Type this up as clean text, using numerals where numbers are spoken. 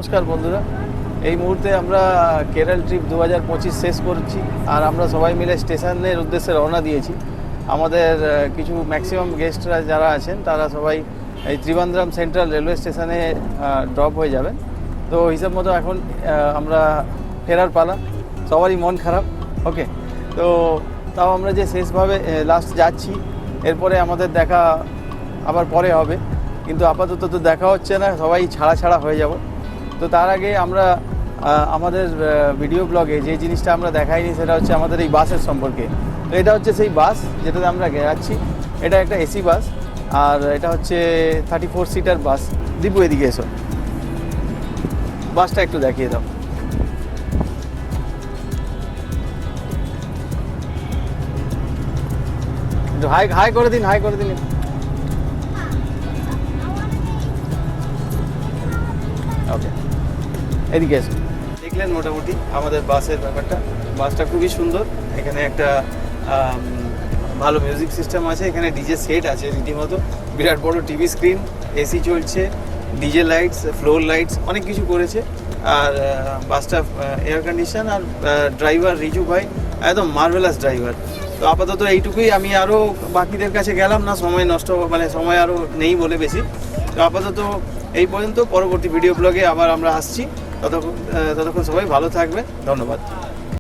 নমস্কার বন্ধুরা, এই মুহূর্তে আমরা কেরল ট্রিপ 2025 শেষ করছি আর আমরা সবাই মিলে স্টেশনের উদ্দেশ্যে রওনা দিয়েছি। আমাদের কিছু ম্যাক্সিমাম গেস্টরা যারা আছেন তারা সবাই এই ত্রিবান্দ্রম সেন্ট্রাল রেলওয়ে স্টেশনে ড্রপ হয়ে যাবেন। তো হিসাব মতো এখন আমরা ফেরার পালা, সবারই মন খারাপ। ওকে, তো তাও আমরা যে শেষভাবে লাস্ট যাচ্ছি, এরপরে আমাদের দেখা আবার পরে হবে, কিন্তু আপাতত তো দেখা হচ্ছে না, সবাই ছাড়া হয়ে যাব। তো তার আগে আমরা আমাদের ভিডিও ব্লগে যে জিনিসটা আমরা দেখাইনি সেটা হচ্ছে আমাদের এই বাসের সম্পর্কে। তো এটা হচ্ছে সেই বাস যেটাতে আমরা যাচ্ছি। এটা একটা এসি বাস আর এটা হচ্ছে 34 সিটার বাস। দীপু এদিকে এসো, বাসটা একটু দেখিয়ে দাও। একটু হাই করে দিন, হাই করে দিন। ওকে, এদিকে এসো। দেখলেন মোটামুটি আমাদের বাসের ব্যাপারটা। বাসটা খুবই সুন্দর। এখানে একটা ভালো মিউজিক সিস্টেম আছে, এখানে ডিজে সেট আছে রীতিমতো, বিরাট বড় টিভি স্ক্রিন, এসি চলছে, ডিজে লাইটস, ফ্লোর লাইটস, অনেক কিছু করেছে। আর বাসটা এয়ার কন্ডিশন, আর ড্রাইভার রিজু ভাই একদম মার্ভেলাস ড্রাইভার। তো আপাতত এইটুকুই। আমি আরও বাকিদের কাছে গেলাম না, সময় নষ্ট, মানে সময় আরও নেই বলে বেশি। তো আপাতত এই পর্যন্ত। পরবর্তী ভিডিও ব্লগে আবার আমরা আসছি। ততক্ষণ সবাই ভালো থাকবে। ধন্যবাদ।